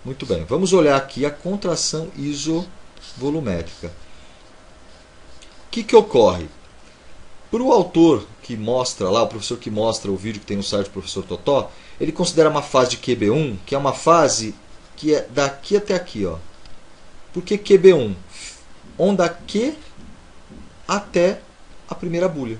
Muito bem, vamos olhar aqui a contração isovolumétrica. O que ocorre? Para o autor que mostra lá, o professor que mostra o vídeo que tem no site do professor Totó, ele considera uma fase de QB1, que é uma fase que é daqui até aqui. Ó. Por que QB1? Onda Q até a primeira bulha.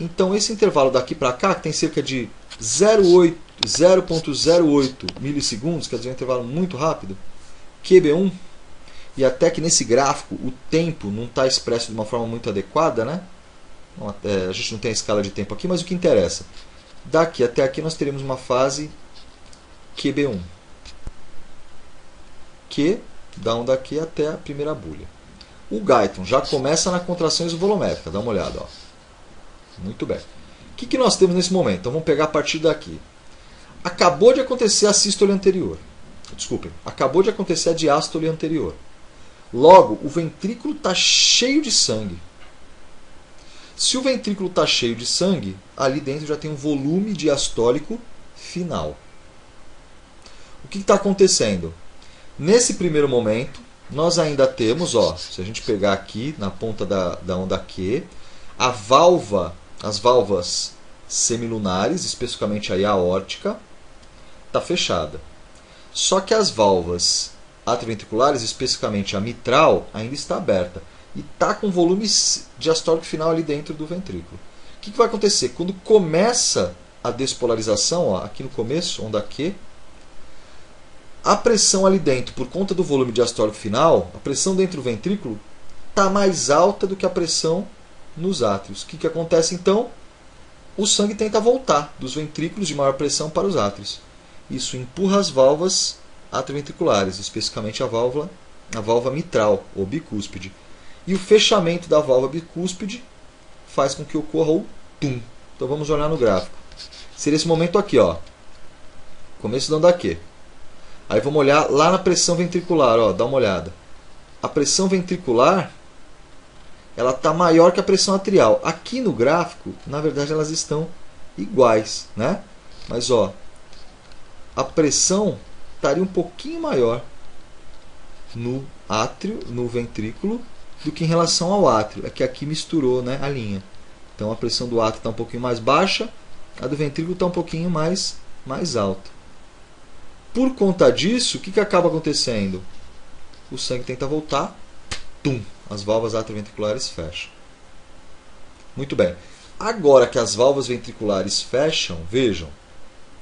Então esse intervalo daqui para cá, que tem cerca de 0,08 milissegundos, quer dizer, um intervalo muito rápido, QB1, e até que nesse gráfico o tempo não está expresso de uma forma muito adequada, né? A gente não tem a escala de tempo aqui, mas o que interessa, daqui até aqui nós teremos uma fase QB1, Q da onda Q até a primeira bulha. O Guyton já começa na contração isovolumétrica, dá uma olhada. Ó. Muito bem. O que nós temos nesse momento? Então vamos pegar a partir daqui. Acabou de acontecer a sístole anterior. Desculpem, acabou de acontecer a diástole anterior. Logo, o ventrículo está cheio de sangue. Se o ventrículo está cheio de sangue, ali dentro já tem um volume diastólico final. O que está acontecendo? Nesse primeiro momento, nós ainda temos, ó, se a gente pegar aqui na ponta da onda Q, as válvulas semilunares, especificamente a aórtica, está fechada. Só que as válvulas atrioventriculares, especificamente a mitral, ainda está aberta. E está com volume diastólico final ali dentro do ventrículo. O que vai acontecer? Quando começa a despolarização, ó, aqui no começo, onda Q, a pressão ali dentro, por conta do volume diastólico final, a pressão dentro do ventrículo está mais alta do que a pressão nos átrios. O que acontece então? O sangue tenta voltar dos ventrículos de maior pressão para os átrios. Isso empurra as válvulas atrioventriculares, especificamente a válvula mitral ou bicúspide. E o fechamento da válvula bicúspide faz com que ocorra o TUM. Então vamos olhar no gráfico. Seria esse momento aqui, ó. Começo da onda Q. Aí vamos olhar lá na pressão ventricular, ó, dá uma olhada. A pressão ventricular ela está maior que a pressão atrial. Aqui no gráfico, na verdade, elas estão iguais, né? Mas ó, a pressão estaria um pouquinho maior no átrio, no ventrículo, do que em relação ao átrio. É que aqui misturou, né, a linha. Então a pressão do átrio está um pouquinho mais baixa, a do ventrículo está um pouquinho mais alta. Por conta disso, o que acaba acontecendo? O sangue tenta voltar, tum, as válvulas atrioventriculares fecham. Muito bem. Agora que as válvulas ventriculares fecham, vejam,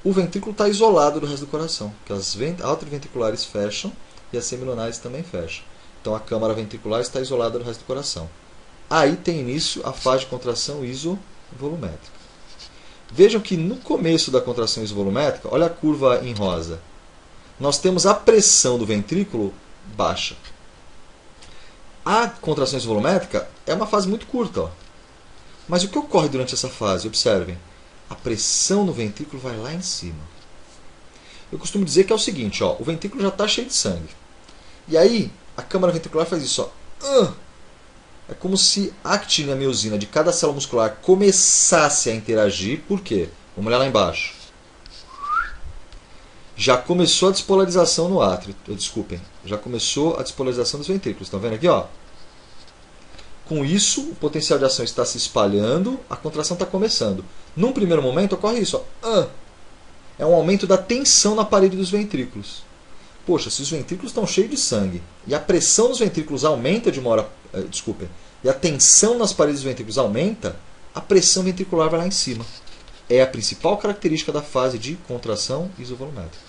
o ventrículo está isolado do resto do coração, que as atrioventriculares fecham e as semilunares também fecham. Então a câmara ventricular está isolada do resto do coração. Aí tem início a fase de contração isovolumétrica. Vejam que no começo da contração isovolumétrica, olha a curva em rosa. Nós temos a pressão do ventrículo baixa. A contração isovolumétrica é uma fase muito curta. Ó. Mas o que ocorre durante essa fase? Observem. A pressão no ventrículo vai lá em cima. Eu costumo dizer que é o seguinte, ó, o ventrículo já está cheio de sangue. E aí, a câmara ventricular faz isso. Ó. É como se a actina e a miosina de cada célula muscular começasse a interagir. Por quê? Vamos olhar lá embaixo. Já começou a despolarização no átrio. Desculpem. Já começou a despolarização dos ventrículos. Estão vendo aqui? Ó? Com isso, o potencial de ação está se espalhando, a contração está começando. Num primeiro momento, ocorre isso. Ó. É um aumento da tensão na parede dos ventrículos. Poxa, se os ventrículos estão cheios de sangue e a pressão dos ventrículos aumenta de uma hora... Desculpem. E a tensão nas paredes dos ventrículos aumenta, a pressão ventricular vai lá em cima. É a principal característica da fase de contração isovolumétrica.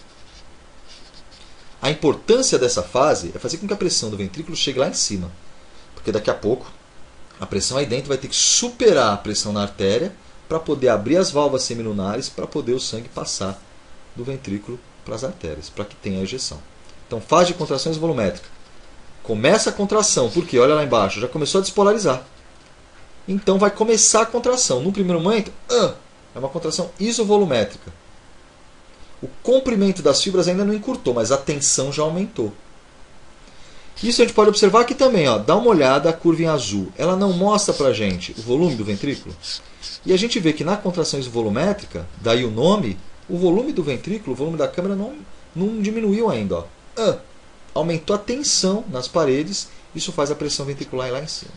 A importância dessa fase é fazer com que a pressão do ventrículo chegue lá em cima. Porque daqui a pouco, a pressão aí dentro vai ter que superar a pressão na artéria para poder abrir as válvulas semilunares para poder o sangue passar do ventrículo para as artérias, para que tenha a ejeção. Então, fase de contração isovolumétrica. Começa a contração, porque olha lá embaixo, já começou a despolarizar. Então vai começar a contração. No primeiro momento, é uma contração isovolumétrica. O comprimento das fibras ainda não encurtou, mas a tensão já aumentou. Isso a gente pode observar aqui também. Ó, dá uma olhada a curva em azul. Ela não mostra para a gente o volume do ventrículo. E a gente vê que na contração isovolumétrica, daí o nome, o volume do ventrículo, o volume da câmara não diminuiu ainda. Ó. Aumentou a tensão nas paredes, isso faz a pressão ventricular ir lá em cima.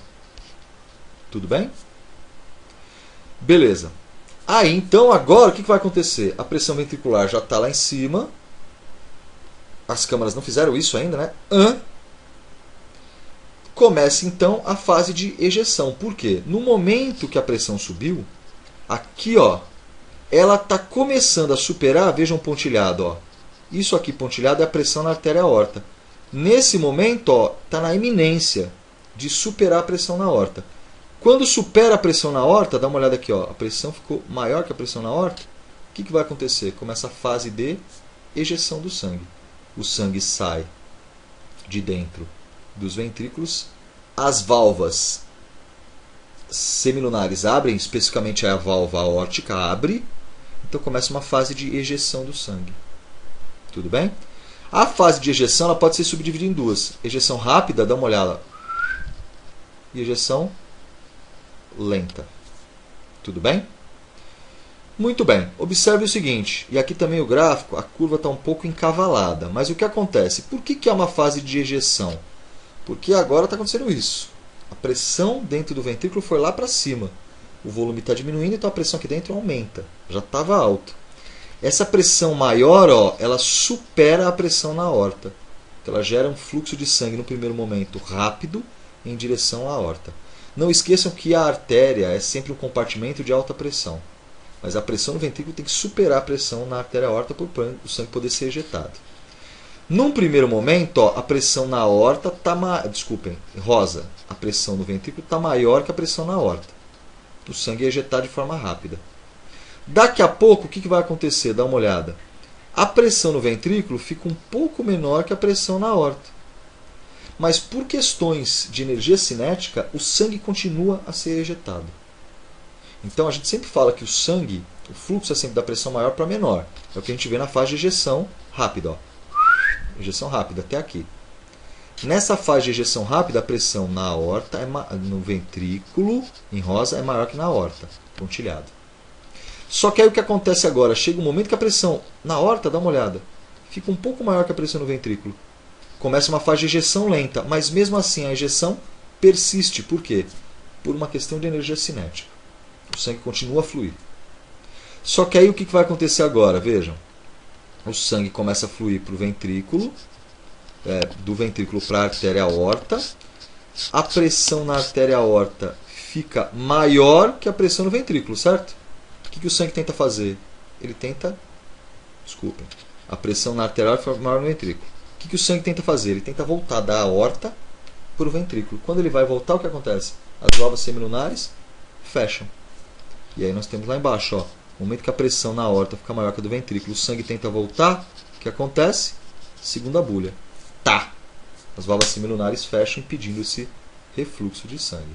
Tudo bem? Beleza. Aí, então, agora o que vai acontecer? A pressão ventricular já está lá em cima. As câmaras não fizeram isso ainda, né? Começa, então, a fase de ejeção. Por quê? No momento que a pressão subiu, aqui, ó, ela está começando a superar, vejam um pontilhado, ó. Isso aqui, pontilhado, é a pressão na artéria aorta. Nesse momento, está na iminência de superar a pressão na aorta. Quando supera a pressão na aorta, dá uma olhada aqui, ó, a pressão ficou maior que a pressão na aorta, o que vai acontecer? Começa a fase de ejeção do sangue. O sangue sai de dentro dos ventrículos, as válvulas semilunares abrem, especificamente a válvula aórtica abre, então começa uma fase de ejeção do sangue. Tudo bem? A fase de ejeção ela pode ser subdividida em duas. Ejeção rápida, dá uma olhada, e ejeção lenta. Tudo bem? Muito bem. Observe o seguinte, e aqui também o gráfico, a curva está um pouco encavalada, mas o que acontece? Por que é uma fase de ejeção? Porque agora está acontecendo isso. A pressão dentro do ventrículo foi lá para cima. O volume está diminuindo, então a pressão aqui dentro aumenta. Já estava alta. Essa pressão maior, ó, ela supera a pressão na aorta. Então ela gera um fluxo de sangue no primeiro momento rápido em direção à aorta. Não esqueçam que a artéria é sempre um compartimento de alta pressão. Mas a pressão no ventrículo tem que superar a pressão na artéria aorta para o sangue poder ser ejetado. Num primeiro momento, ó, a pressão na aorta está rosa. A pressão no ventrículo está maior que a pressão na aorta. O sangue é ejetado de forma rápida. Daqui a pouco, o que vai acontecer? Dá uma olhada. A pressão no ventrículo fica um pouco menor que a pressão na aorta. Mas por questões de energia cinética, o sangue continua a ser ejetado. Então a gente sempre fala que o sangue, o fluxo é sempre da pressão maior para menor. É o que a gente vê na fase de ejeção rápida. Ó. Ejeção rápida, até aqui. Nessa fase de ejeção rápida, a pressão na aorta, no ventrículo, em rosa, é maior que na aorta, pontilhado. Só que aí o que acontece agora? Chega um momento que a pressão na aorta, dá uma olhada, fica um pouco maior que a pressão no ventrículo. Começa uma fase de ejeção lenta, mas mesmo assim a ejeção persiste. Por quê? Por uma questão de energia cinética. O sangue continua a fluir. Só que aí o que vai acontecer agora? Vejam. O sangue começa a fluir para o ventrículo, do ventrículo para a artéria aorta. A pressão na artéria aorta fica maior que a pressão no ventrículo, certo? O que o sangue tenta fazer? Ele tenta... Desculpem. A pressão na artéria aorta fica maior no ventrículo. O que o sangue tenta fazer? Ele tenta voltar da aorta para o ventrículo. Quando ele vai voltar, o que acontece? As válvulas semilunares fecham. E aí nós temos lá embaixo, ó, no momento que a pressão na aorta fica maior que a do ventrículo, o sangue tenta voltar, o que acontece? Segunda bulha. Tá! As válvulas semilunares fecham, impedindo esse refluxo de sangue.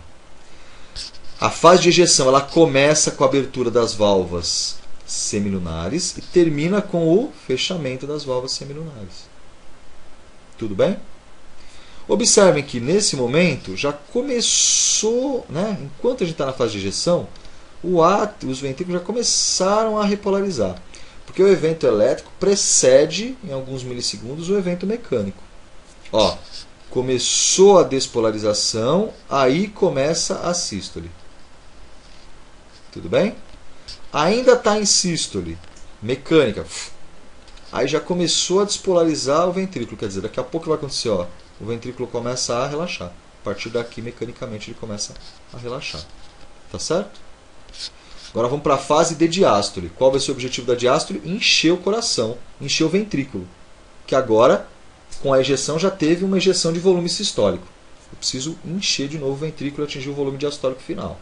A fase de ejeção ela começa com a abertura das válvulas semilunares e termina com o fechamento das válvulas semilunares. Tudo bem? Observem que nesse momento já começou, né, enquanto a gente está na fase de ejeção, os ventrículos já começaram a repolarizar. Porque o evento elétrico precede, em alguns milissegundos, o evento mecânico. Ó, começou a despolarização, aí começa a sístole. Tudo bem? Ainda está em sístole mecânica. Aí já começou a despolarizar o ventrículo. Quer dizer, daqui a pouco vai acontecer, ó, o ventrículo começa a relaxar. A partir daqui, mecanicamente, ele começa a relaxar. Tá certo? Agora vamos para a fase de diástole. Qual vai ser o objetivo da diástole? Encher o coração, encher o ventrículo. Que agora, com a ejeção, já teve uma ejeção de volume sistólico. Eu preciso encher de novo o ventrículo e atingir o volume diastólico final.